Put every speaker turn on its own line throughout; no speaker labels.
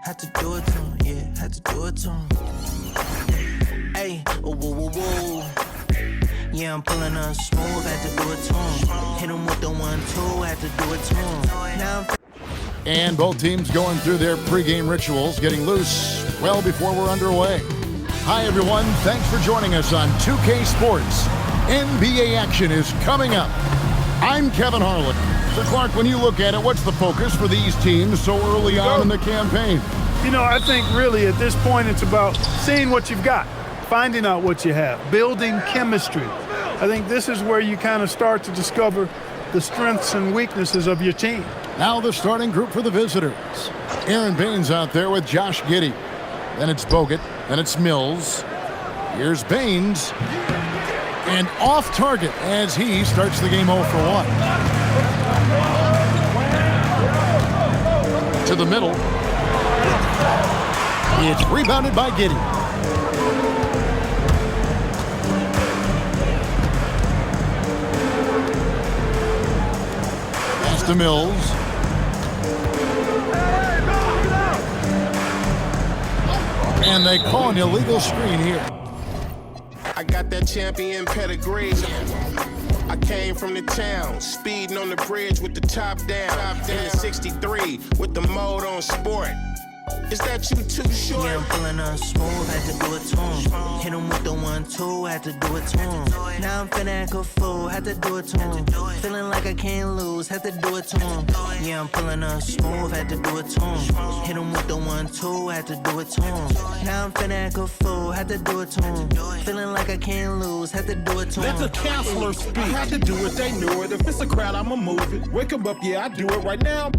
had to do it to him, yeah, had to do it to him. Hey, whoa, whoa, whoa. Yeah, I'm pulling up smooth, had to do it to him. Hit him with the 1-2, had to do it to him. Now I'm
And both teams going through their pregame rituals, getting loose well before we're underway. Hi, everyone. Thanks for joining us on 2K Sports. NBA action is coming up. I'm Kevin Harlan. So, Clark, when you look at it, what's the focus for these teams so early on in the campaign?
You know, I think really at this point it's about seeing what you've got, finding out what you have, building chemistry. I think this is where you kind of start to discover the strengths and weaknesses of your team.
Now the starting group for the visitors. Aaron Baines out there with Josh Giddey. Then it's Bogut. Then it's Mills. Here's Baines. And off target as he starts the game 0 for 1. To the middle. It's rebounded by Giddey. Pass to Mills. And they call an illegal screen here.
I got that champion pedigree. I came from the town, speeding on the bridge with the top down. In the 63 with the mode on sport. Is that you too short?
Yeah, I'm pulling up smooth, had to do it to him. Hit him with the 1-2, had to do it to him. Now I'm finna act a fool, had to do it to him. Feeling like I can't lose, had to do it to him. Yeah, I'm pulling up smooth, had to do it to him. Hit him with the 1-2, had to do it to him. Now I'm finna act a fool, had to do it to him. Feeling like I can't lose, had to do it to him.
Let the counselor speak. I had to do it, they knew it. If it's a crowd, I'ma move it. Wake 'em up, yeah, I do it right now.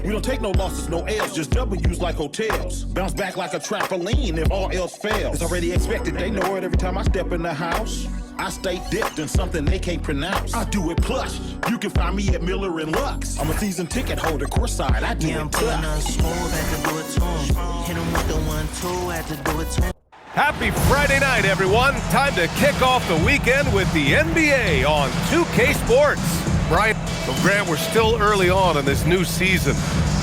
We don't take no losses, no L's, just W's like hotels. Bounce back like a trampoline if all else fails. It's already expected, they know it every time I step in the house. I stay dipped in something they can't pronounce. I do it plush. You can find me at Miller and Lux. I'm a season ticket holder, courtside. I do
Yeah, I'm
it
pulling up
tough.
smooth, had to do it to him. Hit him with the 1-2, had to do it to him.
Happy Friday night, everyone. Time to kick off the weekend with the NBA on 2K Sports. Brian, well, Grant, we're still early on in this new season.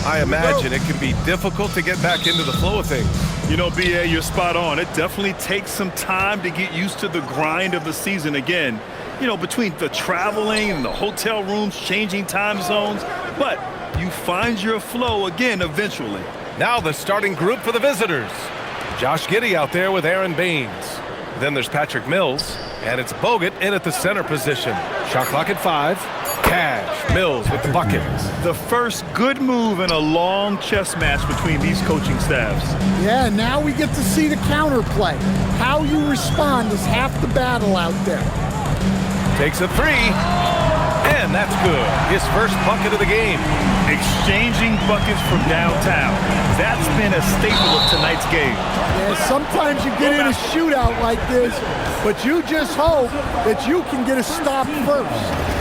I imagine it can be difficult to get back into the flow of things.
You know, BA, you're spot on. It definitely takes some time to get used to the grind of the season again. You know, between the traveling and the hotel rooms, changing time zones. But you find your flow again eventually.
Now the starting group for the visitors. Josh Giddey out there with Aaron Baines. Then there's Patrick Mills, and it's Bogut in at the center position. Shot clock at 5. Cash, Mills with the bucket.
The first good move in a long chess match between these coaching staffs.
Yeah, now we get to see the counterplay. How you respond is half the battle out there.
Takes a 3, and that's good. His first bucket of the game.
Exchanging buckets from downtown. That's been a staple of tonight's game.
Yeah, sometimes you get in a shootout like this, but you just hope that you can get a stop first.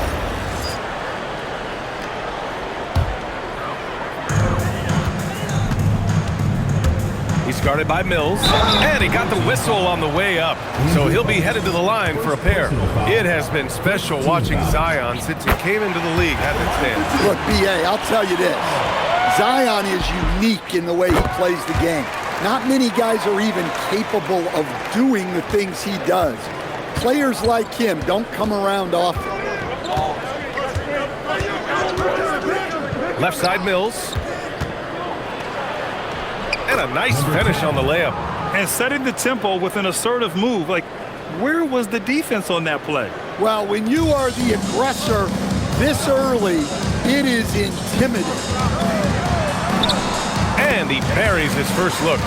He's guarded by Mills, and he got the whistle on the way up, so he'll be headed to the line for a pair. It has been special watching Zion since he came into the league, hasn't it, Stan?
Look, B.A., I'll tell you this. Zion is unique in the way he plays the game. Not many guys are even capable of doing the things he does. Players like him don't come around often.
Left side Mills. And a nice finish on the layup.
And setting the tempo with an assertive move. Like, where was the defense on that play?
Well, when you are the aggressor this early, it is intimidating.
And he buries his first look.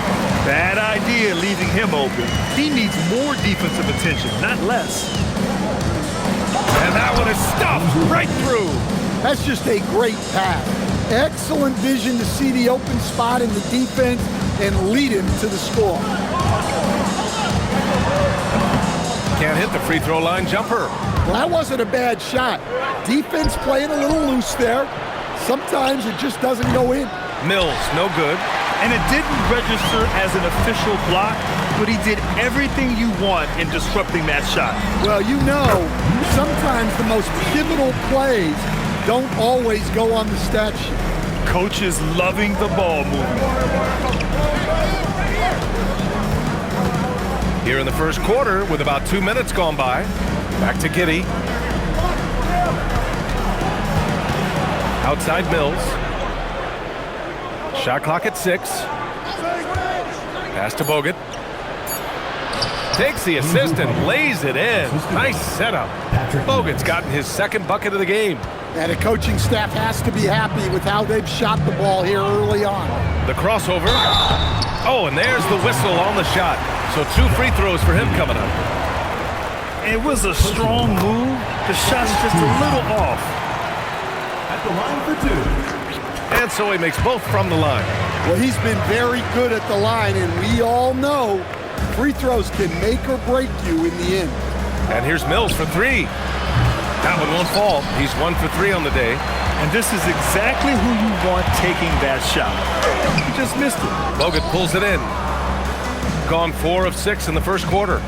Bad idea leaving him open. He needs more defensive attention, not less.
And that one is stuffed right through.
That's just a great pass. Excellent vision to see the open spot in the defense and lead him to the score.
Can't hit the free throw line jumper.
Well, that wasn't a bad shot. Defense playing a little loose there. Sometimes it just doesn't go in.
Mills, no good.
And it didn't register as an official block, but he did everything you want in disrupting that shot.
Well, you know, sometimes the most pivotal plays don't always go on the stat sheet.
Coach is loving the ball movement.
Here in the first quarter with about 2 minutes gone by. Back to Giddey. Outside Mills. Shot clock at 6. Pass to Bogut. Takes the assist and lays it in. Nice setup. Bogut's gotten his second bucket of the game.
And the coaching staff has to be happy with how they've shot the ball here early on.
The crossover. Oh, and there's the whistle on the shot. So 2 free throws for him coming up.
It was a strong move. The shot's just a little off.
At the line for 2.
And so he makes both from the line.
Well, he's been very good at the line, and we all know free throws can make or break you in the end.
And here's Mills for 3. That one won't fall. He's 1 for 3 on the day.
And this is exactly who you want taking that shot. He just missed it.
Bogut pulls it in. Gone 4 of 6 in the first quarter.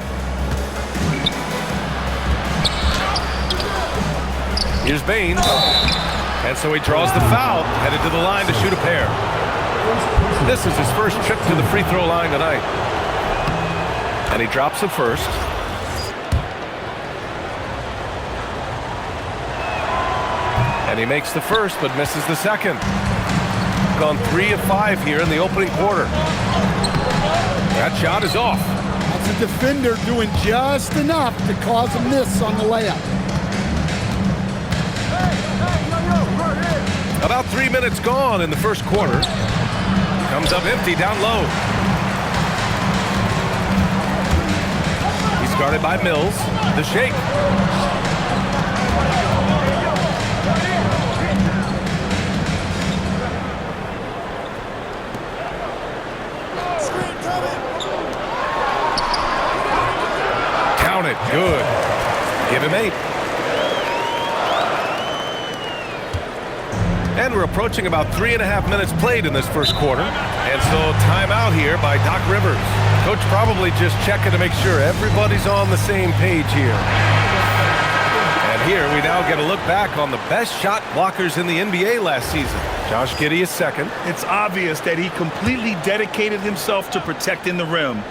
Here's Baines. And so he draws the foul, headed to the line to shoot a pair. This is his first trip to the free throw line tonight. And he drops the first. And he makes the first, but misses the second. Gone 3 of 5 here in the opening quarter. That shot is off.
That's a defender doing just enough to cause a miss on the layup.
About 3 minutes gone in the first quarter. Comes up empty down low. He's guarded by Mills. The shake. Count it. Good. Give him 8. And we're approaching about 3.5 minutes played in this first quarter. And so timeout here by Doc Rivers. Coach probably just checking to make sure everybody's on the same page here. And here we now get a look back on the best shot blockers in the NBA last season. Josh Giddey is second.
It's obvious that he completely dedicated himself to protecting the rim,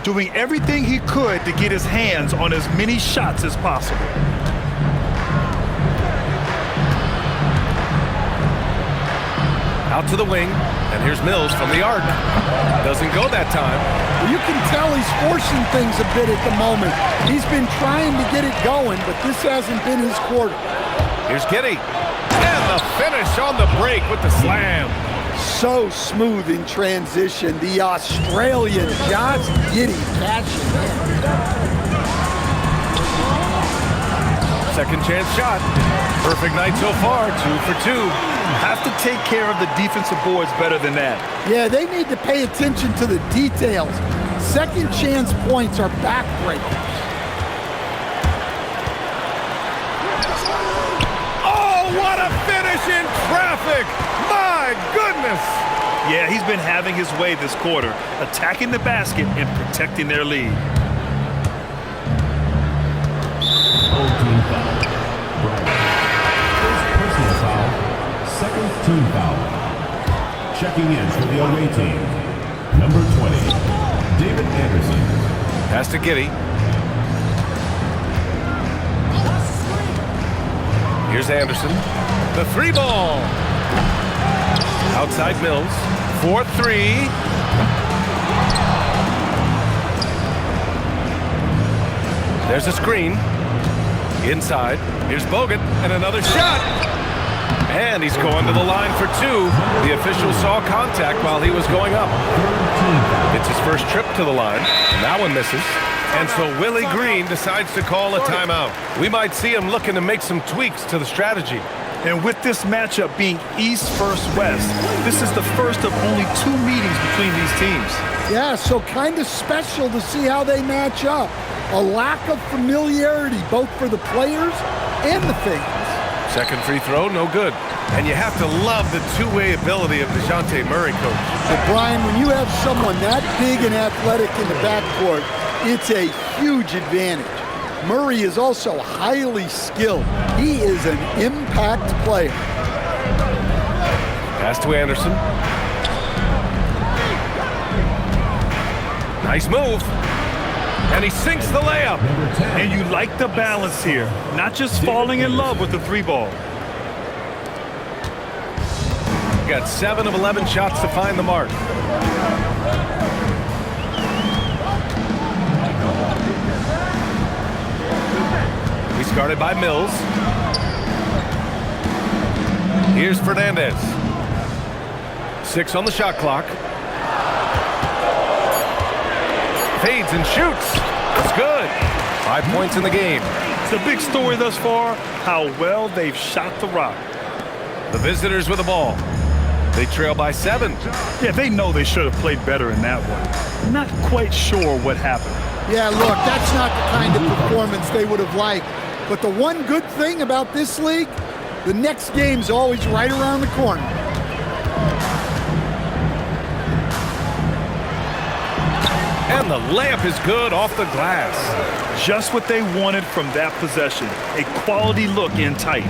doing everything he could to get his hands on as many shots as possible.
Out to the wing, and here's Mills from the arc. Doesn't go that time.
Well, you can tell he's forcing things a bit at the moment. He's been trying to get it going, but this hasn't been his quarter.
Here's Giddey. And the finish on the break with the slam.
So smooth in transition. The Australian Josh Giddey catching it.
Second chance shot. Perfect night so far, 2 for 2.
Have to take care of the defensive boards better than that.
Yeah, they need to pay attention to the details. Second chance points are backbreakers.
Oh, what a finish in traffic! My goodness!
Yeah, he's been having his way this quarter, attacking the basket and protecting their lead.
Old team foul. First personal foul. Second team foul. Checking in for the away team. Number 20, David Anderson.
Pass to Giddey. Here's Anderson. The 3 ball. Outside Mills. 4-3. There's a screen. Inside. Here's Bogut. And another shot. And he's going to the line for 2. The official saw contact while he was going up. It's his first trip to the line. And that one misses. And so Willie Green decides to call a timeout. We might see him looking to make some tweaks to the strategy.
And with this matchup being East versus West, this is the first of only 2 meetings between these teams.
Yeah, so kind of special to see how they match up. A lack of familiarity both for the players and the fans.
Second free throw, no good. And you have to love the two-way ability of DeJounte Murray, Coach.
But Brian, when you have someone that big and athletic in the backcourt, it's a huge advantage. Murray is also highly skilled. He is an impact player.
Pass to Anderson. Nice move. And he sinks the layup.
And you like the balance here. Not just falling in love with the 3-ball.
Got 7 of 11 shots to find the mark. He's guarded by Mills. Here's Fernandez. 6 on the shot clock. Fades and shoots. It's good. 5 points in the game.
It's a big story thus far, how well they've shot the rock.
The visitors with the ball. They trail by 7.
Yeah, they know they should have played better in that one. Not quite sure what happened.
Yeah, look, that's not the kind of performance they would have liked. But the one good thing about this league, the next game's always right around the corner.
And the layup is good off the glass.
Just what they wanted from that possession. A quality look in tight.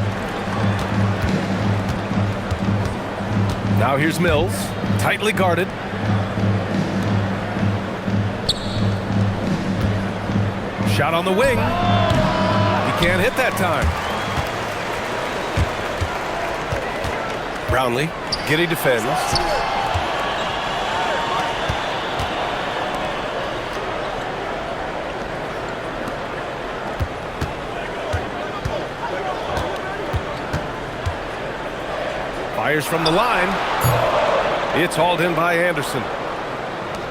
Now here's Mills, tightly guarded. Shot on the wing. He can't hit that time. Brownlee, Giddey defends. Fires from the line. It's hauled in by Anderson.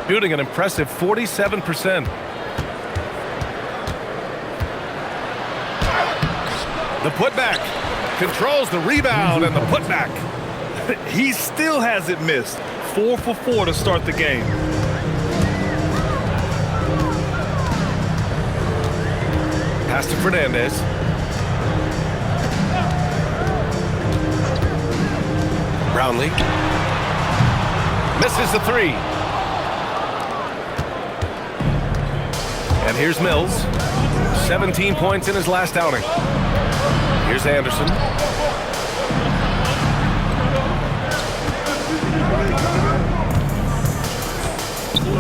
Shooting an impressive 47%. The putback. Controls the rebound and the putback.
He still hasn't missed. 4 for 4 to start the game.
Pass to Fernandez. Brownlee. Misses the 3. And here's Mills. 17 points in his last outing. Here's Anderson.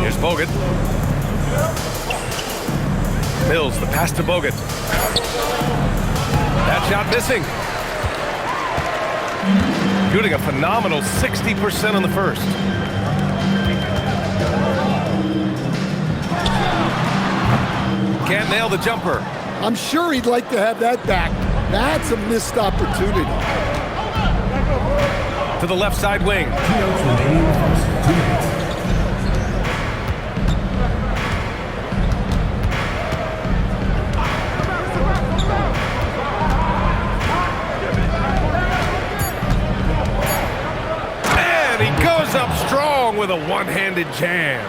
Here's Bogut. Mills, the pass to Bogut. That shot missing. Shooting a phenomenal 60% on the first. Can't nail the jumper.
I'm sure he'd like to have that back. That's a missed opportunity.
To the left side wing. And he goes up strong with a one-handed jam.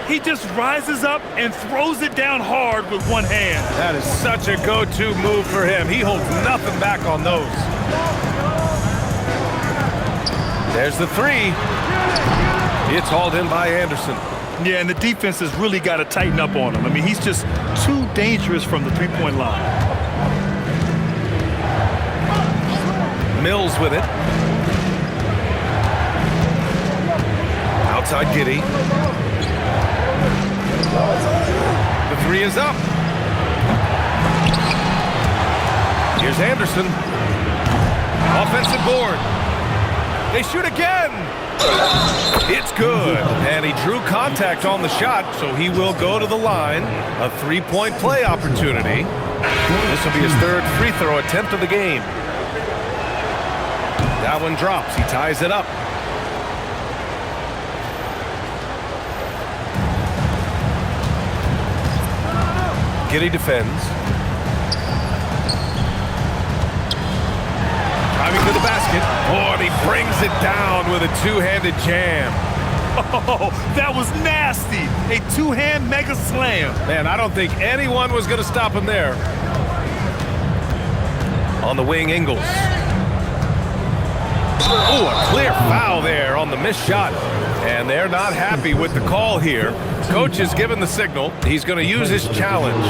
He just rises up and throws it down hard with one hand.
That is such a go-to move for him. He holds nothing back on those. There's the 3. It's hauled in by Anderson.
Yeah, and the defense has really got to tighten up on him. I mean, he's just too dangerous from the 3-point line.
Mills with it. Outside Giddey. The 3 is up. Here's Anderson. Offensive board. They shoot again. It's good. And he drew contact on the shot, so he will go to the line. A 3-point play opportunity. This will be his 3rd free throw attempt of the game. That one drops. He ties it up. Giddey defends. Driving to the basket. Oh, and he brings it down with a 2-handed jam.
Oh, that was nasty. A 2-hand mega slam.
Man, I don't think anyone was going to stop him there. On the wing, Ingles. Oh, a clear foul there on the missed shot. And they're not happy with the call here. Coach has given the signal. He's going to use his challenge.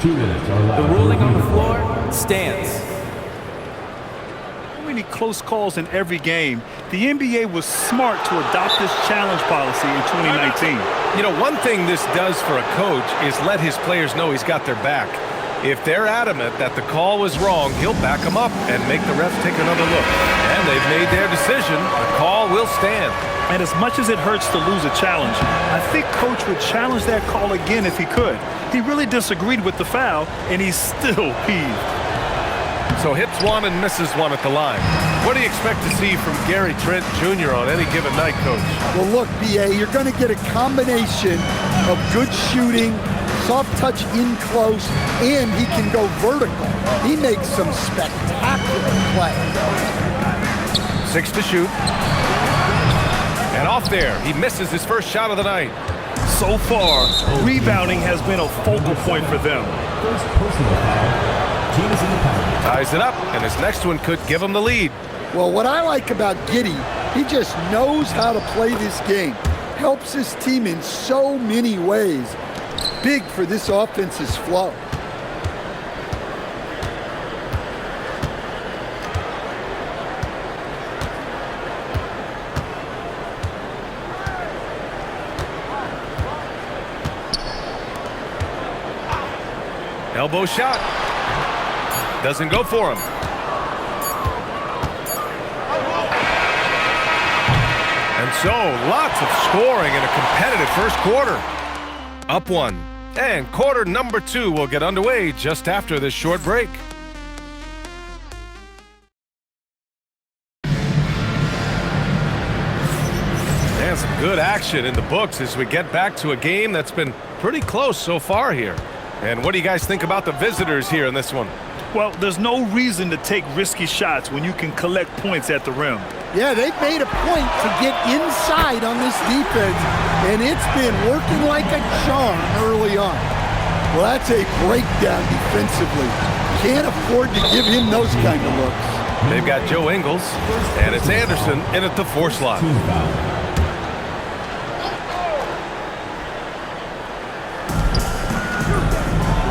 The ruling on the floor stands.
many close calls in every game, the NBA was smart to adopt this challenge policy in 2019.
You know, one thing this does for a coach is let his players know he's got their back. If they're adamant that the call was wrong, he'll back them up and make the refs take another look. And they've made their decision. The call will stand.
And as much as it hurts to lose a challenge, I think Coach would challenge that call again if he could. He really disagreed with the foul, and he's still peeved.
So hits one and misses one at the line. What do you expect to see from Gary Trent Jr. on any given night, Coach?
Well, look, B.A., you're going to get a combination of good shooting, soft touch in close, and he can go vertical. He makes some spectacular plays.
6 to shoot. And off there, he misses his first shot of the night.
So far, rebounding has been a focal point for them.
First personal foul. Team is in the penalty.
Ties it up, and his next one could give him the lead.
Well, what I like about Giddey, he just knows how to play this game. Helps his team in so many ways. Big for this offense's flow.
Elbow shot. Doesn't go for him. And so, lots of scoring in a competitive first quarter. Up one. And quarter number 2 will get underway just after this short break. And some good action in the books as we get back to a game that's been pretty close so far here. And what do you guys think about the visitors here in this one?
Well, there's no reason to take risky shots when you can collect points at the rim.
Yeah, they've made a point to get inside on this defense, and it's been working like a charm early on. Well, that's a breakdown defensively. Can't afford to give him those kind of looks.
They've got Joe Ingles, and it's Anderson in at the 4 slot.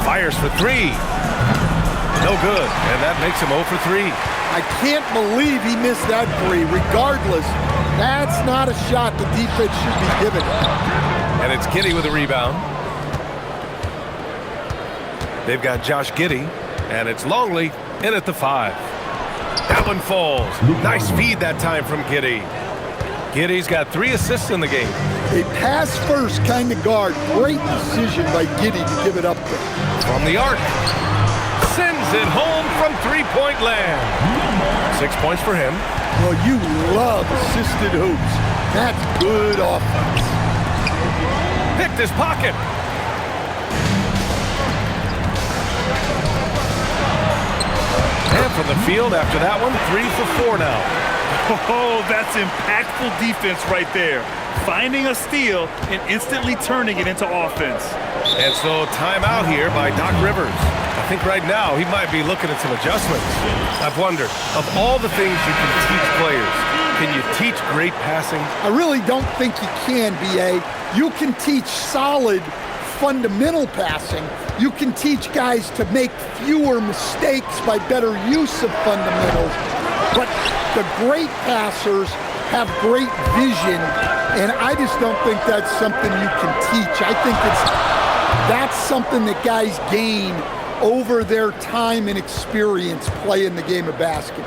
Fires for 3. No good, and that makes him 0 for 3.
I can't believe he missed that 3. Regardless, that's not a shot the defense should be giving.
And it's Giddey with a rebound. They've got Josh Giddey, and it's Longley in at the 5. That one falls. Nice feed that time from Giddey. Giddey's got 3 assists in the game.
A pass-first kind of guard. Great decision by Giddey to give it up there.
From the arc. Sends it home from 3-point land. 6 points for him.
Well, you love assisted hoops. That's good offense.
Picked his pocket. And from the field after that one, 3 for 4 now.
Oh, that's impactful defense right there. Finding a steal and instantly turning it into offense.
And so timeout here by Doc Rivers. I think right now he might be looking at some adjustments. I've wondered, of all the things you can teach players, can you teach great passing?
I really don't think you can, B.A. You can teach solid fundamental passing. You can teach guys to make fewer mistakes by better use of fundamentals. But the great passers have great vision, and I just don't think that's something you can teach. I think that's something that guys gain over their time and experience playing the game of basketball.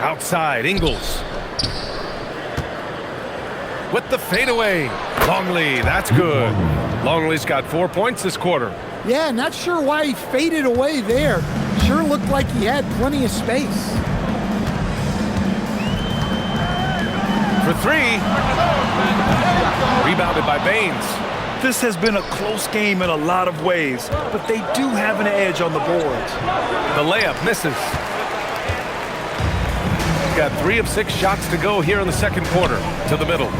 Outside, Ingles. With the fadeaway. Longley, that's good. Longley's got 4 points this quarter.
Yeah, not sure why he faded away there. Sure looked like he had plenty of space.
For 3. Rebounded by Baines.
This has been a close game in a lot of ways, but they do have an edge on the boards.
The layup misses. He's got 3 of 6 shots to go here in the second quarter. To the middle.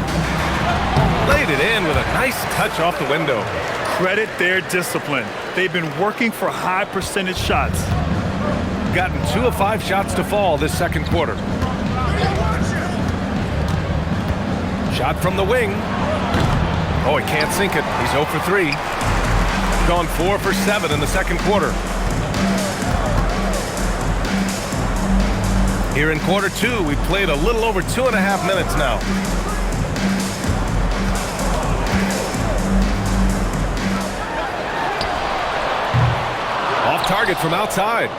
Laid it in with a nice touch off the window.
Credit their discipline. They've been working for high percentage shots.
Gotten 2 of 5 shots to fall this second quarter. Shot from the wing. Oh, he can't sink it. He's 0 for 3. Gone 4 for 7 in the second quarter. Here in quarter two, we played a little over 2.5 minutes now. Off target from outside.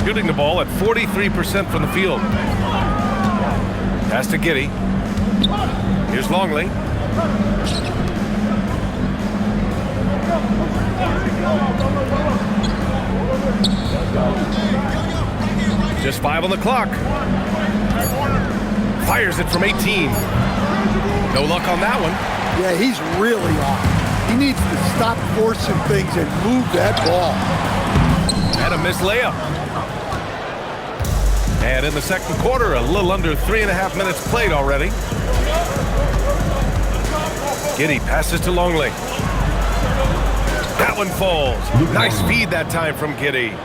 Shooting the ball at 43% from the field. Pass to Giddey. Here's Longley. Just 5 on the clock. Fires it from 18. No luck on that one.
Yeah, he's really off. He needs to stop forcing things and move that ball.
And a missed layup. And in the second quarter, a little under 3.5 minutes played already. Giddey passes to Longley. That one falls. Nice feed that time from Giddey.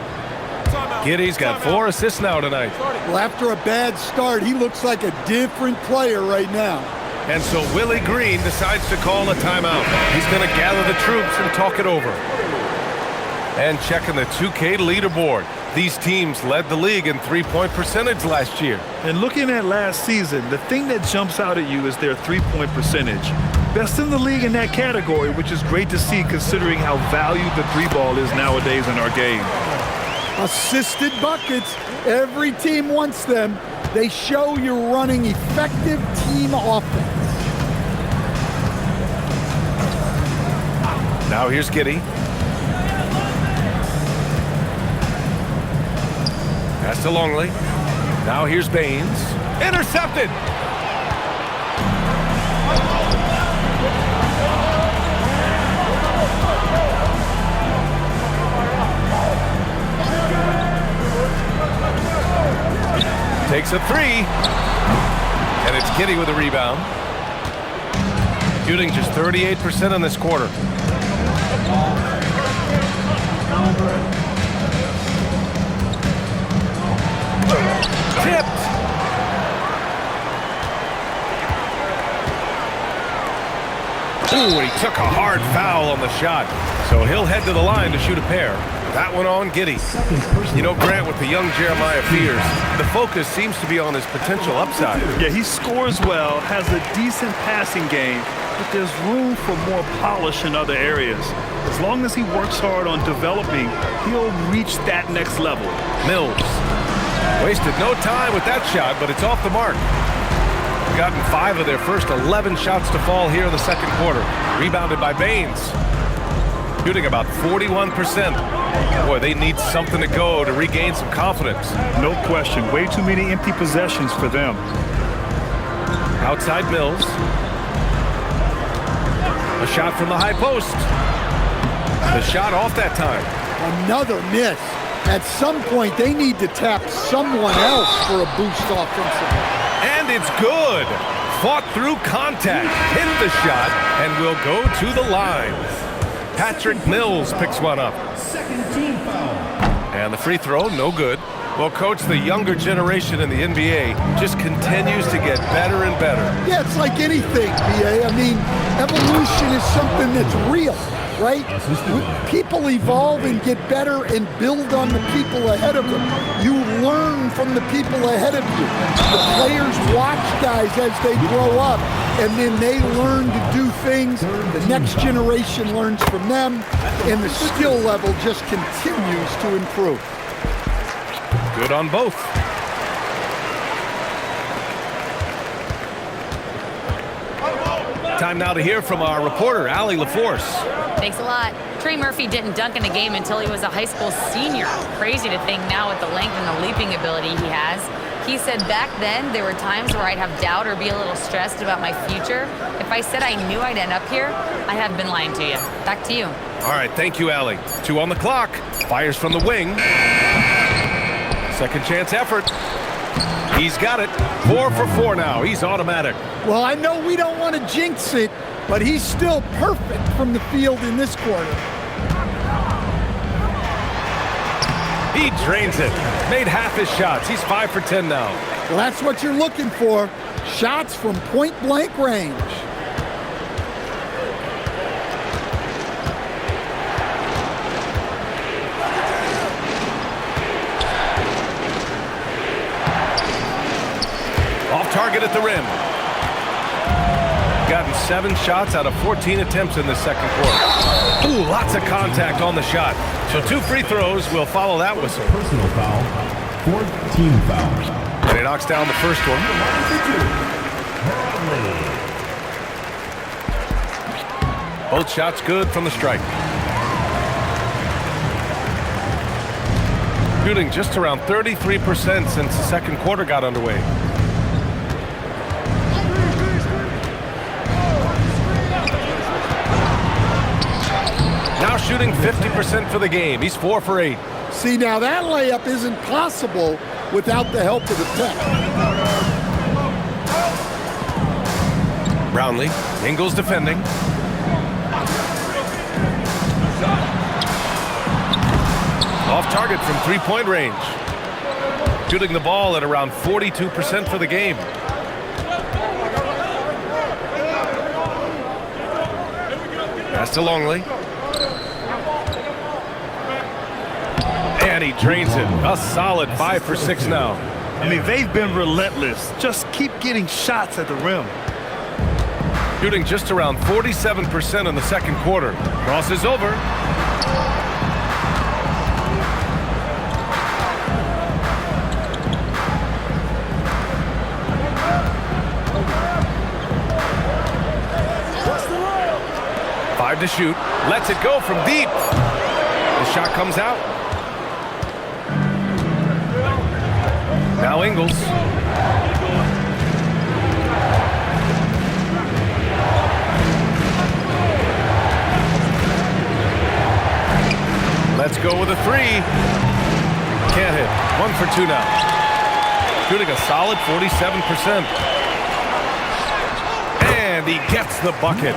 Giddey's got 4 assists now tonight.
Well, after a bad start, he looks like a different player right now.
And so Willie Green decides to call a timeout. He's going to gather the troops and talk it over. And checking the 2K leaderboard. These teams led the league in three-point percentage last year.
And looking at last season, the thing that jumps out at you is their three-point percentage. Best in the league in that category, which is great to see considering how valued the three ball is nowadays in our game.
Assisted buckets. Every team wants them. They show you're running effective team offense.
Now here's Giddey. Pass to Longley. Now here's Baines. Intercepted! Takes a 3. And it's Giddey with a rebound. Shooting just 38% in this quarter. Tipped. Ooh, he took a hard foul on the shot. So he'll head to the line to shoot a pair. That one on Giddey. You know, Grant, with the young Jeremiah Fears, the focus seems to be on his potential upside.
Yeah, he scores well, has a decent passing game, but there's room for more polish in other areas. As long as he works hard on developing, he'll reach that next level.
Mills wasted no time with that shot, but it's off the mark. They've gotten 5 of their first 11 shots to fall here in the second quarter. Rebounded by Baines. Shooting about 41%. Boy, they need something to go to regain some confidence.
No question. Way too many empty possessions for them.
Outside Mills. A shot from the high post. The shot off that time.
Another miss. At some point, they need to tap someone else for a boost offensively.
And it's good. Fought through contact. Hit the shot and will go to the line. Patrick Mills picks one up. And the free throw, no good. Well, Coach, the younger generation in the NBA just continues to get better and better.
Yeah, it's like anything, BA. I mean, evolution is something that's real, right? People evolve and get better and build on the people ahead of them. You learn from the people ahead of you. The players watch guys as they grow up, and then they learn to do things. The next generation learns from them, and the skill level just continues to improve.
Good on both. Time now to hear from our reporter, Allie LaForce.
Thanks a lot. Trey Murphy didn't dunk in a game until he was a high school senior. Crazy to think now with the length and the leaping ability he has. He said back then there were times where I'd have doubt or be a little stressed about my future. If I said I knew I'd end up here, I'd have been lying to you. Back to you.
All right, thank you, Allie. 2 on the clock. Fires from the wing. Second chance effort. He's got it. 4 for 4 now. He's automatic.
Well, I know we don't want to jinx it, but he's still perfect from the field in this quarter.
He drains it. Made half his shots. He's 5 for 10 now.
Well, that's what you're looking for. Shots from point-blank range.
target at the rim. Gotten 7 shots out of 14 attempts in the second quarter. Ooh, lots of contact on the shot. So 2 free throws will follow that whistle.
Personal foul, 4th team foul.
And he knocks down the first one. Both shots good from the strike. Shooting just around 33% since the second quarter got underway. Now shooting 50% for the game. He's 4 for 8.
See, now that layup isn't possible without the help of the tech.
Brownlee, Ingles defending. Off target from 3-point range. Shooting the ball at around 42% for the game. Pass to Longley. And he drains it. A solid 5 for 6 now.
I mean, they've been relentless. Just keep getting shots at the rim.
Shooting just around 47% in the second quarter. Crosses over. Five to shoot. Lets it go from deep. The shot comes out. Now Ingles. Let's go with a 3. Can't hit. 1 for 2 now. Shooting a solid 47%. And he gets the bucket.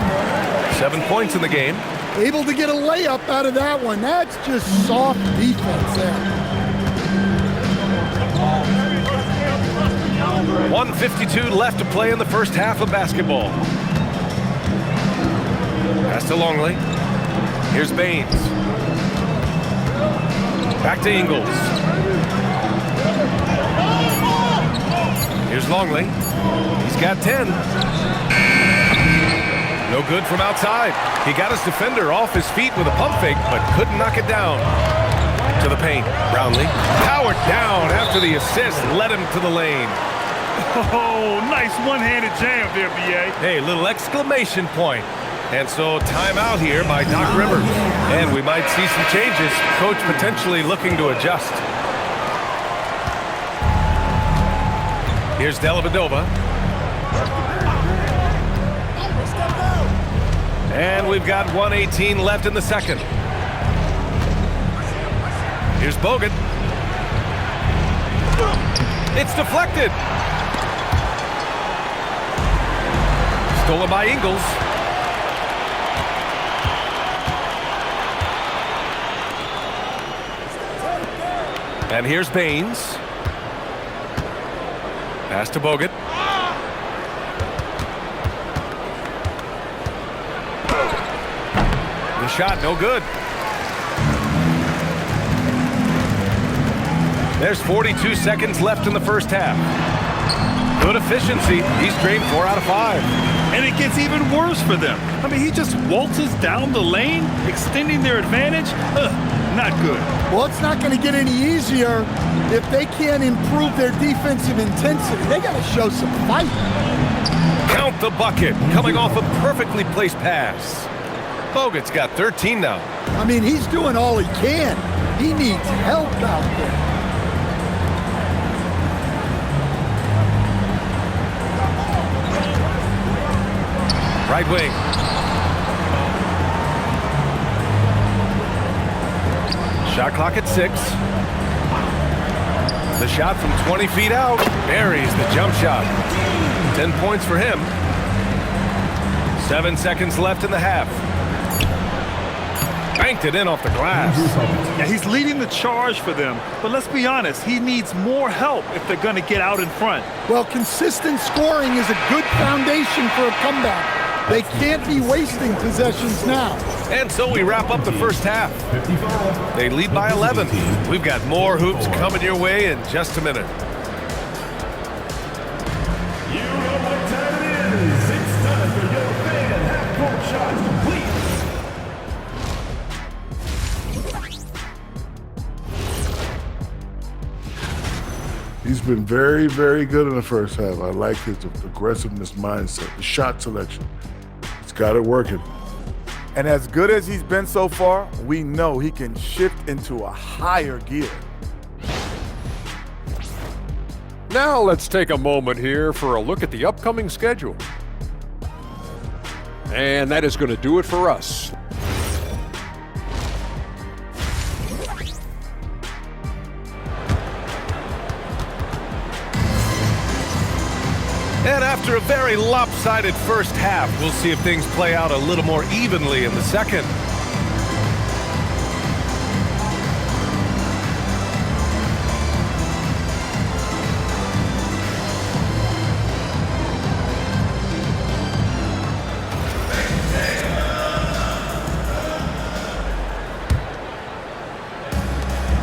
7 points in the game.
Able to get a layup out of that one. That's just soft defense there.
1:52 left to play in the first half of basketball. Pass to Longley. Here's Baines. Back to Ingles. Here's Longley. He's got 10. No good from outside. He got his defender off his feet with a pump fake, but couldn't knock it down. To the paint. Brownlee. Powered down after the assist led him to the lane.
Oh, nice one-handed jam there, B.A.
Hey, little exclamation point. And so timeout here by Doc Rivers. And we might see some changes. Coach potentially looking to adjust. Here's Dellavedova. And we've got 1:18 left in the second. Here's Bogut. It's deflected. Stolen by Ingles. And here's Baines. Pass to Bogut. The shot, no good. There's 42 seconds left in the first half. Good efficiency. He's drained 4 out of 5.
And it gets even worse for them. I mean, he just waltzes down the lane, extending their advantage. Not good.
Well, it's not going to get any easier if they can't improve their defensive intensity. They got to show some fight.
Count the bucket. Coming off a perfectly placed pass. Bogut's got 13 now.
I mean, he's doing all he can. He needs help out there.
Right wing. Shot clock at 6. The shot from 20 feet out buries the jump shot. 10 points for him. 7 seconds left in the half. Banked it in off the glass.
Yeah, he's leading the charge for them. But let's be honest, he needs more help if they're going to get out in front.
Well, consistent scoring is a good foundation for a comeback. They can't be wasting possessions now.
And so we wrap up the first half. They lead by 11. We've got more hoops coming your way in just a minute.
Shot complete.
He's been very, very good in the first half. I like his aggressiveness mindset, the shot selection. He's got it working.
And as good as he's been so far, we know he can shift into a higher gear.
Now let's take a moment here for a look at the upcoming schedule. And that is going to do it for us.
And after a very lopsided first half, we'll see if things play out a little more evenly in the second.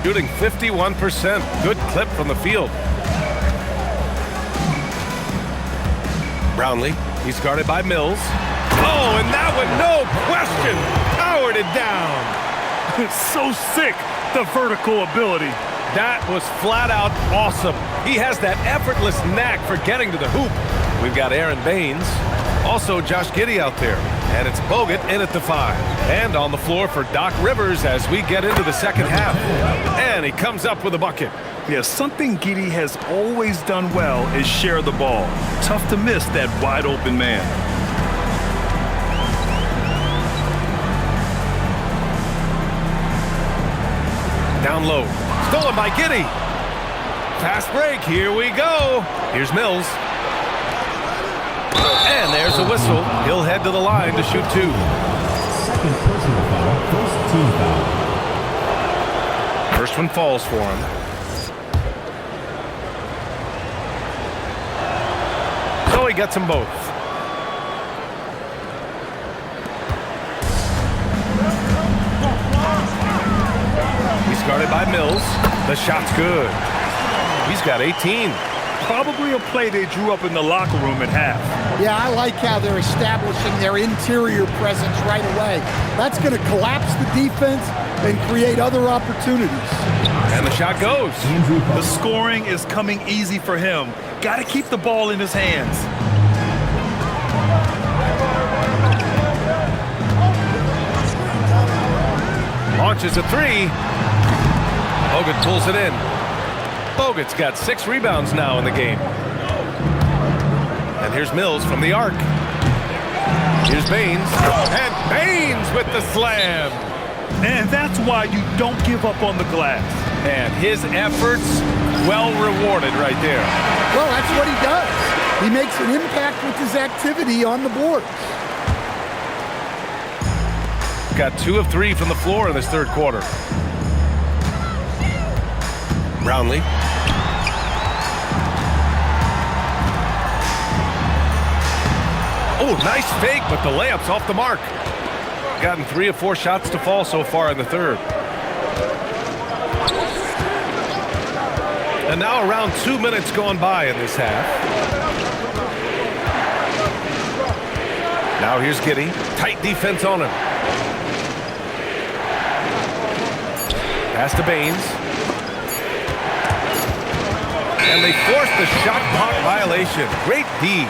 Shooting 51%. Good clip from the field. Brownlee, he's guarded by Mills. Oh, and that one, no question, powered it down.
So sick, the vertical ability.
That was flat out awesome. He has that effortless knack for getting to the hoop. We've got Aaron Baines, also Josh Giddey out there, and it's Bogut in at the 5. And on the floor for Doc Rivers as we get into the second half. And he comes up with a bucket.
Yeah, something Giddey has always done well is share the ball. Tough to miss that wide open man.
Down low, stolen by Giddey. Fast break, here we go. Here's Mills. And there's a whistle. He'll head to the line to shoot 2.
Second personal foul, first team foul.
First one falls for him. So he gets them both. He's guarded by Mills. The shot's good. He's got 18.
Probably a play they drew up in the locker room at half.
Yeah, I like how they're establishing their interior presence right away. That's going to collapse the defense and create other opportunities.
And the shot goes.
The scoring is coming easy for him. Got to keep the ball in his hands.
Launches a 3. Bogut pulls it in. Bogut's got 6 rebounds now in the game. And here's Mills from the arc. Here's Baines. And Baines with the slam.
And that's why you don't give up on the glass.
And his efforts well rewarded right there.
Well, that's what he does. He makes an impact with his activity on the board.
Got 2 of 3 from the floor in this third quarter. Brownlee. Oh, nice fake, but the layup's off the mark. Gotten 3 of 4 shots to fall so far in the third. And now around 2 minutes gone by in this half. Now here's Giddey. Tight defense on him. Pass to Baines. And they force the shot clock violation. Great D.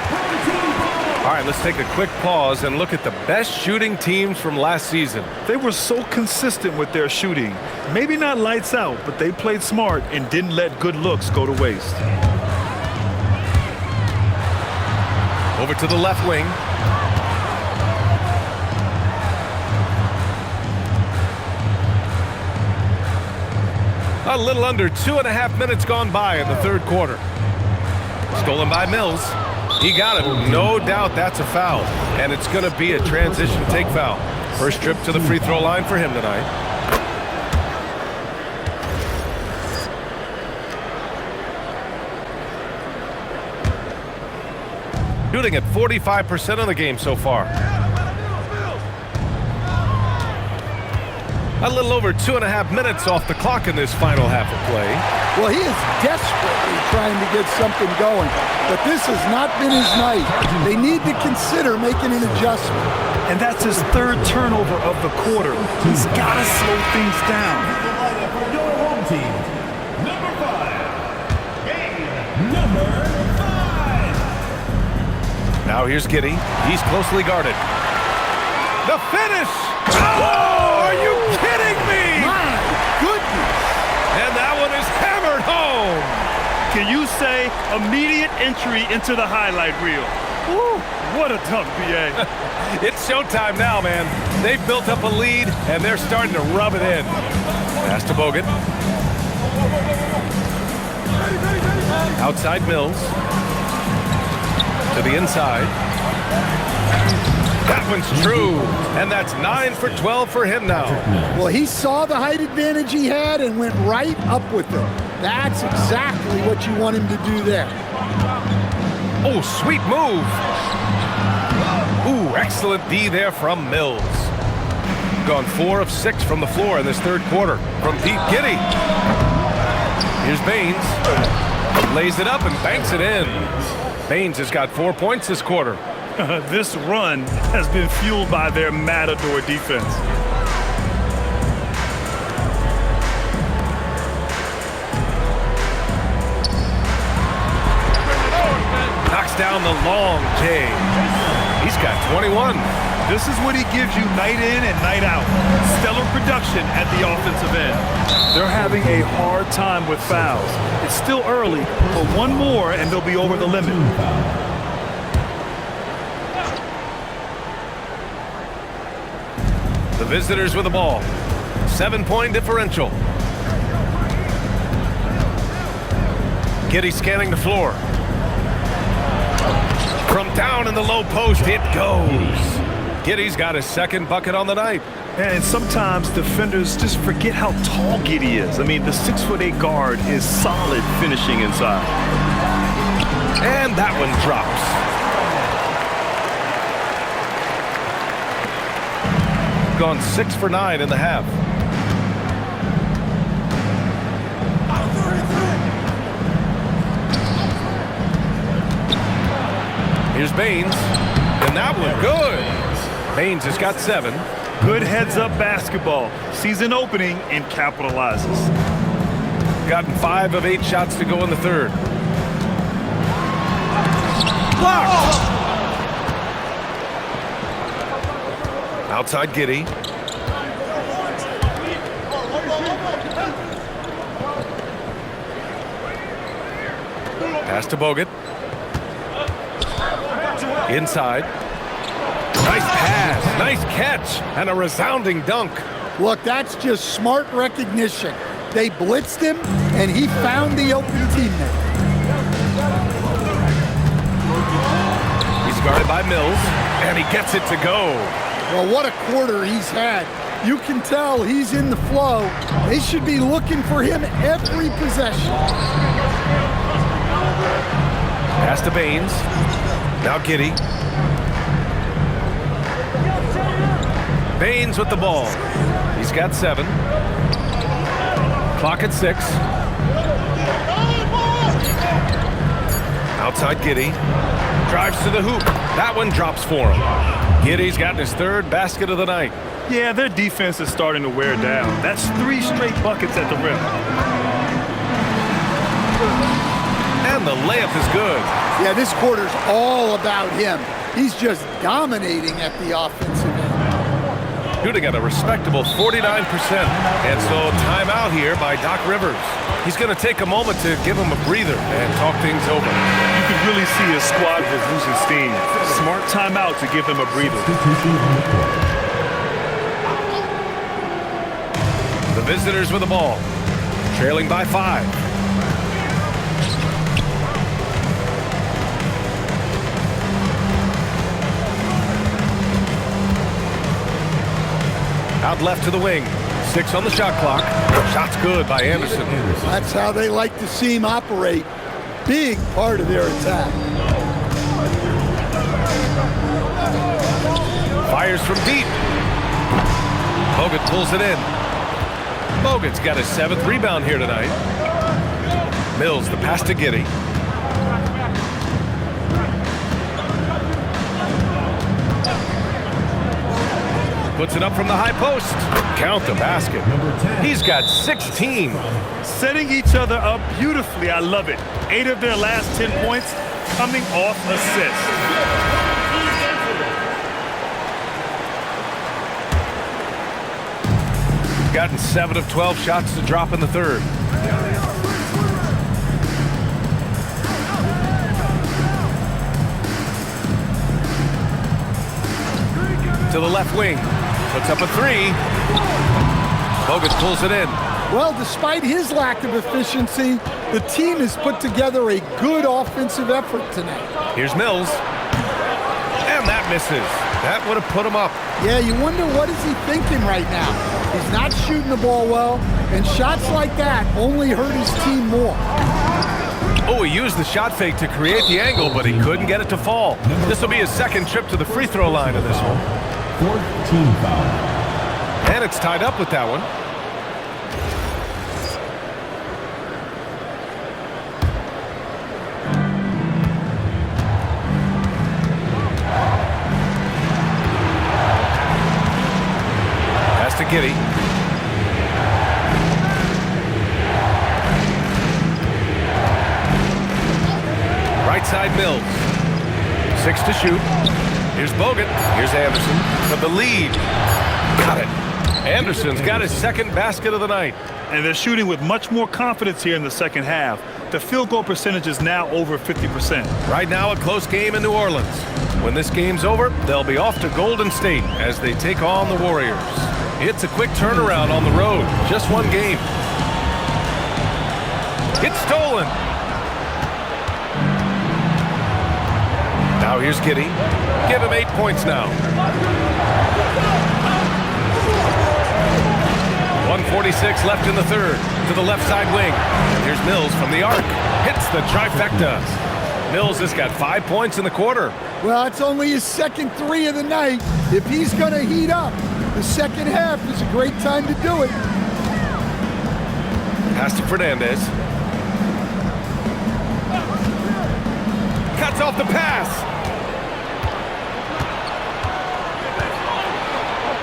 All right, let's take a quick pause and look at the best shooting teams from last season.
They were so consistent with their shooting. Maybe not lights out, but they played smart and didn't let good looks go to waste.
Over to the left wing. A little under 2.5 minutes gone by in the third quarter. Stolen by Mills. He got it. No doubt that's a foul. And it's going to be a transition take foul. First trip to the free throw line for him tonight. Shooting at 45% of the game so far. A little over 2.5 minutes off the clock in this final half of play.
Well, he is desperately trying to get something going, but this has not been his night. They need to consider making an adjustment.
And that's his third turnover of the quarter. He's got to slow things down.
Your home team, number 5. Game number 5.
Now here's Giddey. He's closely guarded. The finish! Oh, are you kidding me?
My goodness!
And that one is hammered home.
Can you say immediate entry into the highlight reel? Woo, what a dunk, B.A.
It's showtime now, man. They've built up a lead, and they're starting to rub it in. Pass to Bogut. Outside Mills. To the inside. That one's true, and that's 9 for 12 for him now.
Well, he saw the height advantage he had and went right up with it. That's exactly what you want him to do there.
Oh, sweet move. Ooh, excellent D there from Mills. Gone 4 of 6 from the floor in this third quarter from Pete Giddey. Here's Baines. Lays it up and banks it in. Baines has got 4 points this quarter.
This run has been fueled by their Matador defense.
Knocks down the long J. He's got 21.
This is what he gives you night in and night out. Stellar production at the offensive end. They're having a hard time with fouls. It's still early, but one more and they'll be over the limit.
The visitors with the ball. 7-point differential. Giddey scanning the floor. From down in the low post, it goes. Giddey's got his second bucket on the night.
And sometimes defenders just forget how tall Giddey is. I mean, the 6'8" guard is solid finishing inside.
And that one drops. Gone 6 for 9 in the half. Here's Baines, and that one good. Baines has got 7.
Good heads-up basketball. Season opening and capitalizes.
Gotten 5 of 8 shots to go in the third. Blocked! Outside Giddey. Pass to Bogut. Inside. Nice pass, nice catch, and a resounding dunk.
Look, that's just smart recognition. They blitzed him, and he found the open teammate.
He's guarded by Mills, and he gets it to go.
Well, what a quarter he's had. You can tell he's in the flow. They should be looking for him every possession.
Pass to Baines. Now Giddey. Baines with the ball. He's got 7. Clock at 6. Outside Giddey. Drives to the hoop. That one drops for him. Giddey's gotten his 3rd basket of the night.
Yeah, their defense is starting to wear down. That's 3 straight buckets at the rim.
And the layup is good.
Yeah, this quarter's all about him. He's just dominating at the offensive end.
Shooting at a respectable 49%. And so timeout here by Doc Rivers. He's going to take a moment to give him a breather and talk things over.
You can really see his squad was losing steam. Smart timeout to give them a breather.
The visitors with the ball. Trailing by 5. Out left to the wing. 6 on the shot clock. Shot's good by Anderson.
That's how they like to see him operate. Big part of their attack.
Fires from deep. Bogut pulls it in. Bogut's got his 7th rebound here tonight. Mills, the pass to Giddey. Puts it up from the high post. Count the basket. He's got 16.
Setting each other up beautifully. I love it. 8 of their last 10 points coming off assists.
Gotten 7 of 12 shots to drop in the third. To the left wing. Puts up a 3. Bogut pulls it in.
Well, despite his lack of efficiency, the team has put together a good offensive effort tonight.
Here's Mills. And that misses. That would have put him up.
Yeah, you wonder what is he thinking right now. He's not shooting the ball well, and shots like that only hurt his team more.
Oh, he used the shot fake to create the angle, but he couldn't get it to fall. This will be his second trip to the free throw line in this one.
14 foul.
And it's tied up with that one. Pass to Giddey. Right side Mills. 6 to shoot. Here's Bogut. Here's Anderson for the lead. Got it. Anderson's got his second basket of the night.
And they're shooting with much more confidence here in the second half. The field goal percentage is now over 50%.
Right now a close game in New Orleans. When this game's over, they'll be off to Golden State as they take on the Warriors. It's a quick turnaround on the road. Just one game. It's stolen. Now here's Giddey. Give him 8 points now. 1:46 left in the third. To the left side wing. Here's Mills from the arc. Hits the trifecta. Mills has got 5 points in the quarter.
Well, it's only his second 3 of the night. If he's going to heat up, the second half is a great time to do it.
Pass to Fernandez. Cuts off the pass.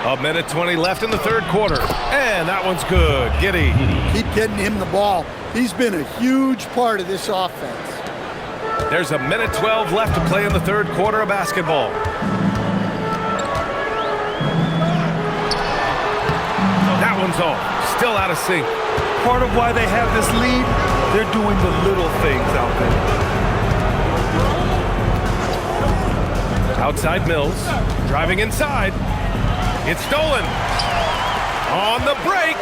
A minute 20 left in the third quarter. And that one's good. Giddey.
Keep getting him the ball. He's been a huge part of this offense.
There's a minute 12 left to play in the third quarter of basketball. That one's off. Still out of sync.
Part of why they have this lead, they're doing the little things out there.
Outside Mills. Driving inside. It's stolen. On the break.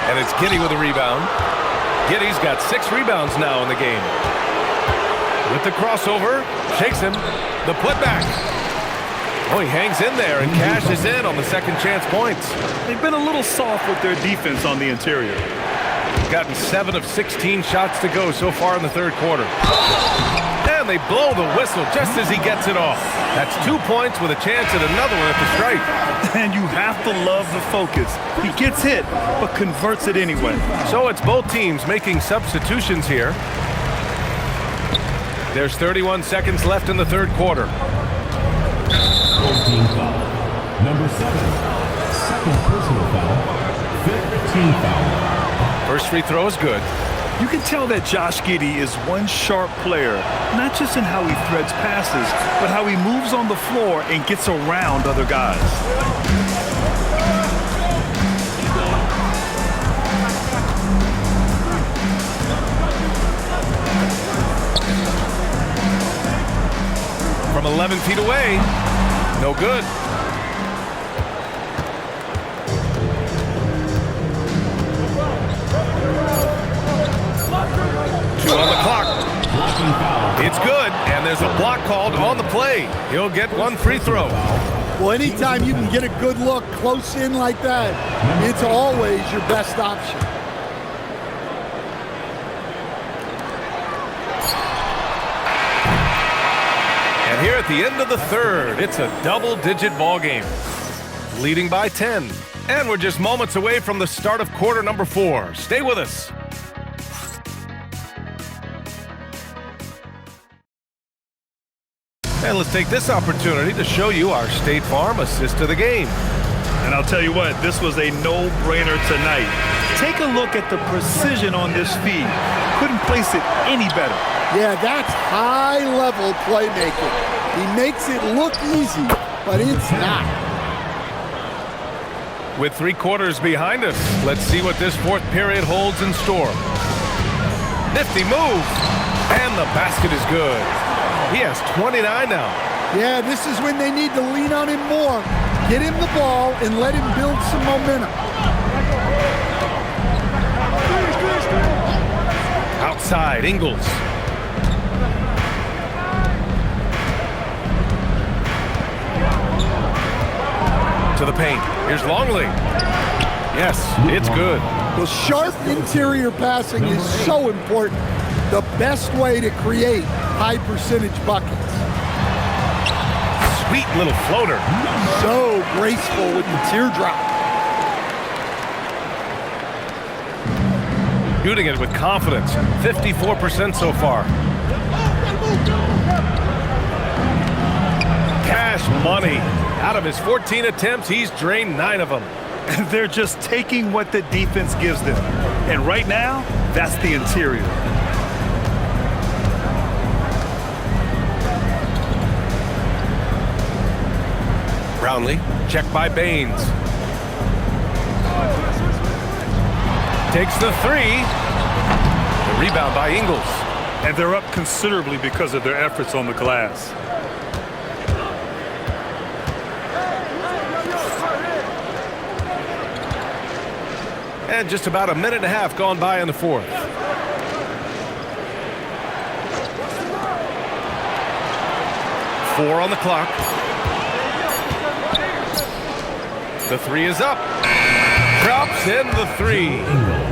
And it's Giddey with a rebound. Giddey's got 6 rebounds now in the game. With the crossover, shakes him. The putback. Oh, he hangs in there and cashes in on the second chance points.
They've been a little soft with their defense on the interior.
Gotten 7 of 16 shots to go so far in the third quarter. And they blow the whistle just as he gets it off. That's 2 points with a chance at another one at the stripe.
And you have to love the focus. He gets hit, but converts it anyway.
So it's both teams making substitutions here. There's 31 seconds left in the third quarter.
14 foul. Number 7. Second personal foul. 15 foul.
First free throw is good.
You can tell that Josh Giddey is one sharp player, not just in how he threads passes, but how he moves on the floor and gets around other guys.
From 11 feet away, no good. On the clock. It's good, and there's a block called on the play. He'll get 1 free throw.
Well, anytime you can get a good look close in like that, it's always your best option.
And here at the end of the third, it's a double-digit ball game, leading by 10. And we're just moments away from the start of quarter number 4. Stay with us. And let's take this opportunity to show you our State Farm assist to the game.
And I'll tell you what, this was a no-brainer tonight. Take a look at the precision on this feed. Couldn't place it any better.
Yeah, that's high-level playmaking. He makes it look easy, but it's not.
With 3 quarters behind us, let's see what this 4th period holds in store. Nifty move, and the basket is good. He has 29 now.
Yeah, this is when they need to lean on him more. Get him the ball and let him build some momentum.
Outside, Ingles. To the paint. Here's Longley. Yes, it's good.
The sharp interior passing is so important. The best way to create high-percentage buckets.
Sweet little floater.
So graceful with the teardrop.
Shooting it with confidence. 54% so far. Cash money. Out of his 14 attempts, he's drained 9 of them.
They're just taking what the defense gives them. And right now, that's the interior.
Brownlee, checked by Baines. Takes the 3. The rebound by Ingles.
And they're up considerably because of their efforts on the glass.
And just about a minute and a half gone by in the 4th. Four on the clock. The 3 is up. Drops in the 3.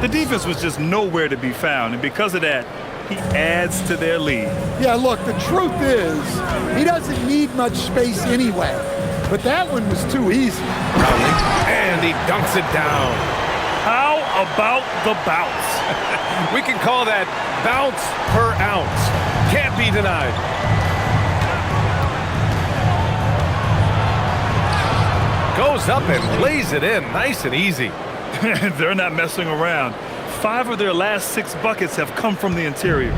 The defense was just nowhere to be found, and because of that, he adds to their lead.
Yeah, look, the truth is, he doesn't need much space anyway. But that one was too easy.
Brownlee, and he dunks it down.
How about the bounce?
We can call that bounce per ounce. Can't be denied. Goes up and lays it in nice and easy.
They're not messing around. 5 of their last 6 buckets have come from the interior.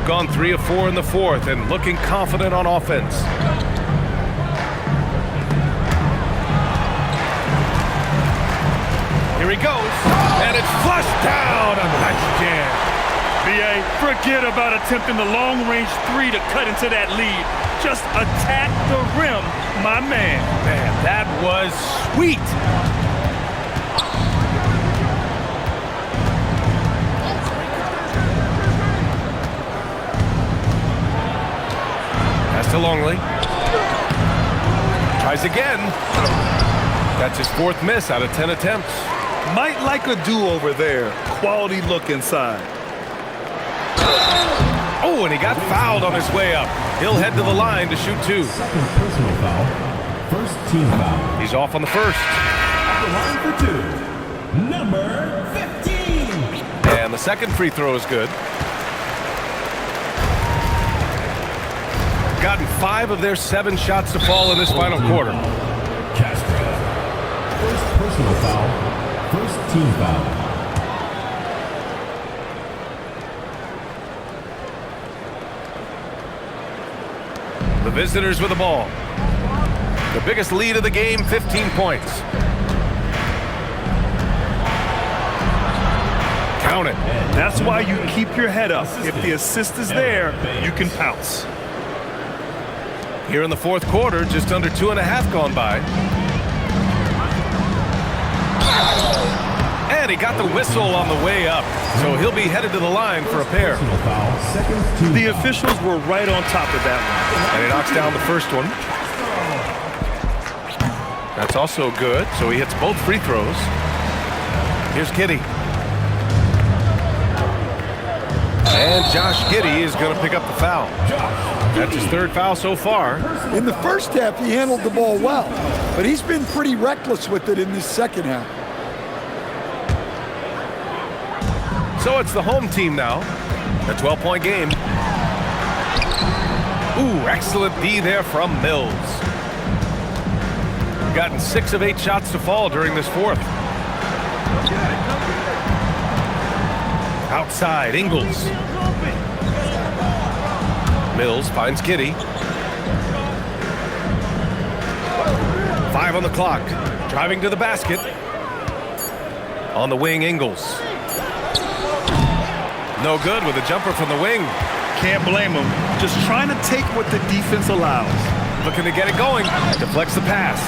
Gone 3 of 4 in the 4th and looking confident on offense. Here he goes, and it's flushed down. A nice jam.
B.A., forget about attempting the long-range 3 to cut into that lead. Just attack the rim, my man.
Man, that was sweet. Pass to Longley. Tries again. That's his 4th miss out of 10 attempts.
Might like a do-over there. Quality look inside.
Oh, and he got fouled on his way up. He'll head to the line to shoot 2.
Second personal foul. First team foul.
He's off on the 1st.
At the line for 2. Number 15.
And the 2nd free throw is good. Gotten 5 of their 7 shots to fall in this final quarter.
Castro. First personal foul. First team foul.
The visitors with the ball. The biggest lead of the game, 15 points. Count it.
That's why you keep your head up. If the assist is there, you can pounce.
Here in the 4th quarter, just under 2.5 gone by. And he got the whistle on the way up, so he'll be headed to the line for a pair.
The officials were right on top of that one.
And he knocks down the first one. That's also good, so he hits both free throws. Here's Kitty. And Josh Giddey is going to pick up the foul. That's his third foul so far.
In the first half, he handled the ball well, but he's been pretty reckless with it in this second half.
So it's the home team now. A 12-point game. Ooh, excellent D there from Mills. Gotten 6 of 8 shots to fall during this fourth. Outside, Ingles. Mills finds Giddey. 5 on the clock. Driving to the basket. On the wing, Ingles. No good with a jumper from the wing.
Can't blame him. Just trying to take what the defense allows.
Looking to get it going. Deflects the pass.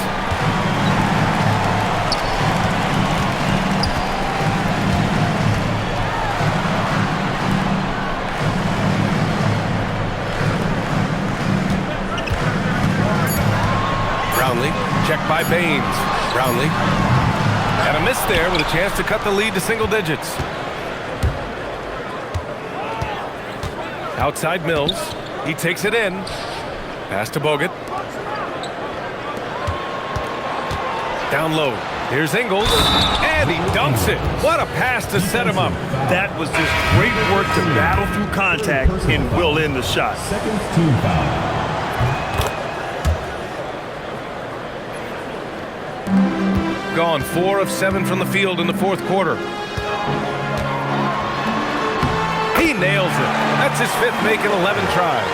Brownlee, checked by Baines. Brownlee. And a miss there with a chance to cut the lead to single digits. Outside Mills. He takes it in. Pass to Bogut. Down low. Here's Ingles. And he dunks it. What a pass to set him up.
That was just great work to battle through contact and will end the shot.
Second team foul.
Gone 4 of 7 from the field in the fourth quarter. He nails it. That's his 5th make in 11 tries.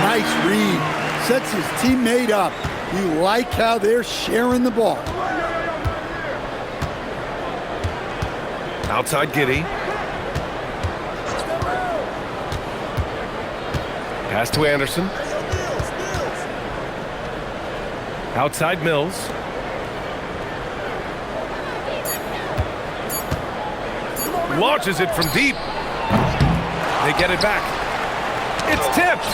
Nice read. Sets his teammate up. You like how they're sharing the ball.
Outside Giddey. Pass to Anderson. Outside Mills. Launches it from deep. They get it back. It's tipped.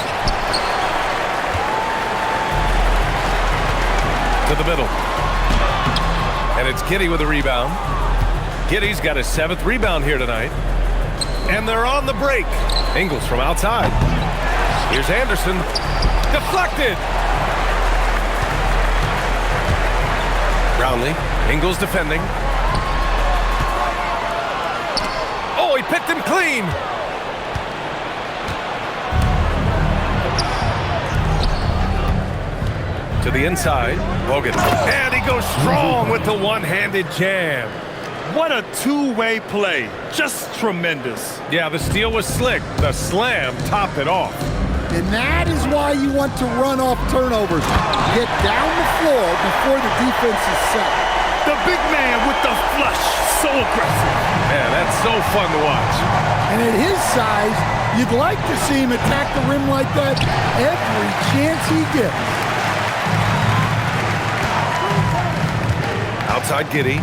To the middle. And it's Giddey with a rebound. Giddey's got his 7th rebound here tonight. And they're on the break. Ingles from outside. Here's Anderson. Deflected. Brownlee. Ingles defending. Oh, he picked him clean. To the inside. Bogut. And he goes strong with the one-handed jam.
What a two-way play. Just tremendous.
Yeah, the steal was slick. The slam topped it off.
And that is why you want to run off turnovers. Get down the floor before the defense is set.
The big man with the flush. So aggressive.
Man, that's so fun to watch.
And at his size, you'd like to see him attack the rim like that every chance he gets.
Outside Giddey.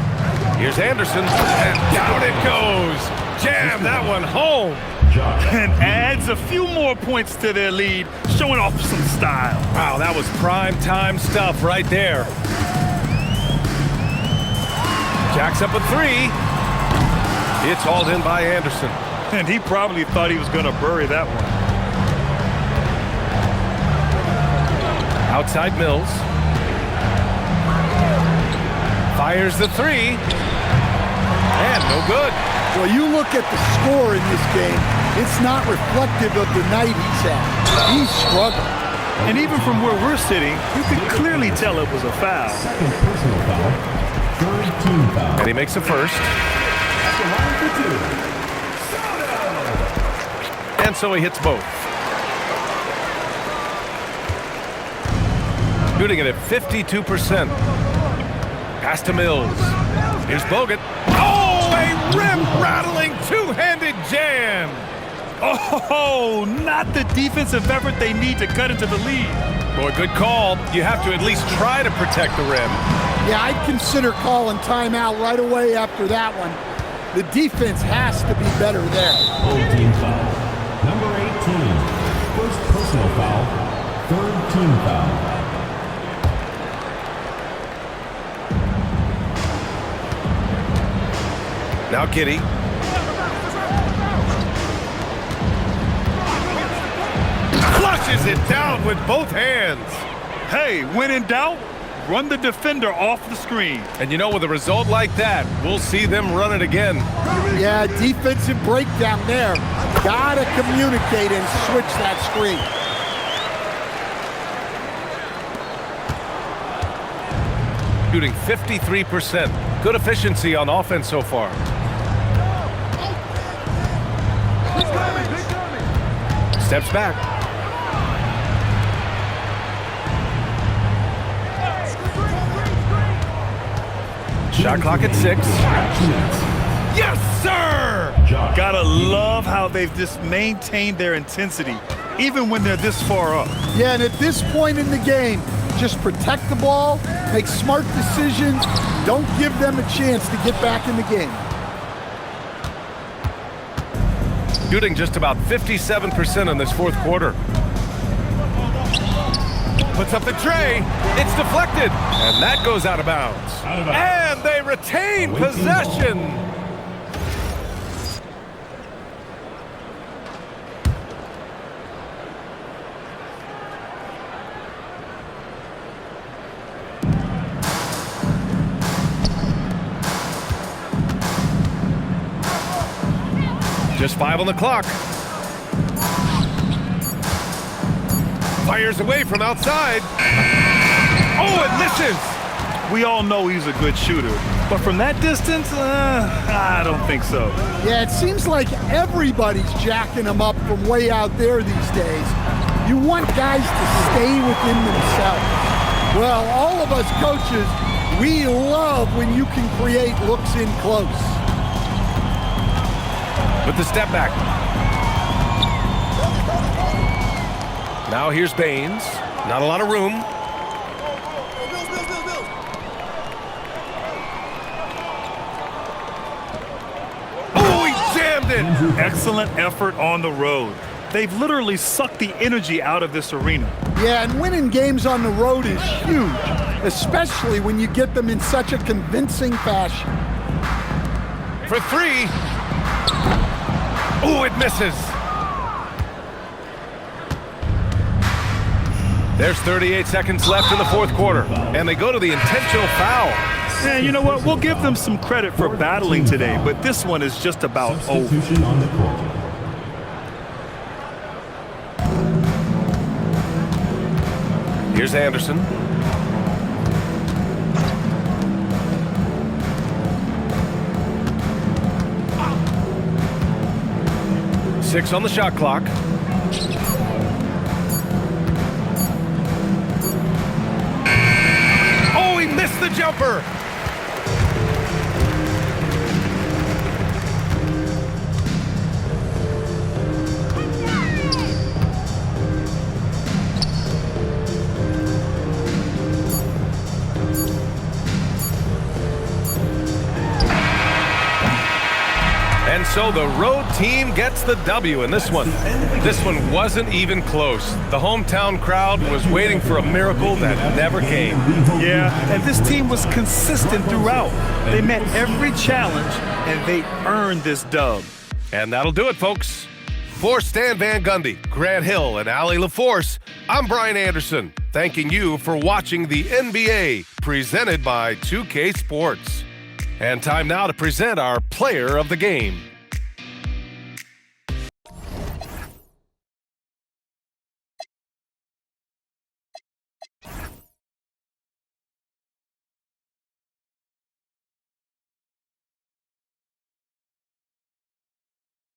Here's Anderson. And down it goes. Jam that one home.
And adds a few more points to their lead, showing off some style.
Wow, that was prime time stuff right there. Jacks up a 3. It's hauled in by Anderson.
And he probably thought he was going to bury that one.
Outside Mills. Fires the 3. And no good.
Well, you look at the score in this game, it's not reflective of the night he's had. He's struggling.
And even from where we're sitting, you can clearly tell it was a foul.
Second personal foul. Third team foul.
And he makes the first. And so he hits both. Shooting it at 52%. Pass to Mills. Here's Bogut. Oh, a rim-rattling two-handed jam.
Oh, not the defensive effort they need to cut into the lead.
Boy, good call. You have to at least try to protect the rim.
Yeah, I'd consider calling timeout right away after that one. The defense has to be better there.
Third team foul. Number 18. First personal foul. Third team foul.
Now Giddey. lays it down with both hands.
Hey, when in doubt, run the defender off the screen.
And you know, with a result like that, we'll see them run it again.
Yeah, defensive breakdown there. Gotta communicate and switch that screen.
Shooting 53%. Good efficiency on offense so far. Steps back. Shot clock at 6. Yes, sir!
Gotta love how they've just maintained their intensity, even when they're this far up.
Yeah, and at this point in the game, just protect the ball, make smart decisions, don't give them a chance to get back in the game.
Shooting just about 57% in this fourth quarter. Puts up the tray. It's deflected. And that goes out of bounds. And they retain possession. Just 5 on the clock. Fires away from outside. Oh, it misses.
We all know he's a good shooter, but from that distance, I don't think so.
Yeah, it seems like everybody's jacking him up from way out there these days. You want guys to stay within themselves. Well, all of us coaches, we love when you can create looks in close.
With the step back. Now here's Baines. Not a lot of room. Oh, he jammed it!
Excellent effort on the road. They've literally sucked the energy out of this arena.
Yeah, and winning games on the road is huge, especially when you get them in such a convincing fashion.
For 3. Oh, it misses. There's 38 seconds left in the fourth quarter, and they go to the intentional foul.
Yeah, you know what? We'll give them some credit for battling today, but this one is just about over.
On the court.
Here's Anderson. Six on the shot clock. Oh, he missed the jumper. And so the road team gets the W in this one. This one wasn't even close. The hometown crowd was waiting for a miracle that never came.
Yeah, and this team was consistent throughout. They met every challenge, and they earned this dub.
And that'll do it, folks. For Stan Van Gundy, Grant Hill, and Allie LaForce, I'm Brian Anderson, thanking you for watching the NBA, presented by 2K Sports. And time now to present our player of the game.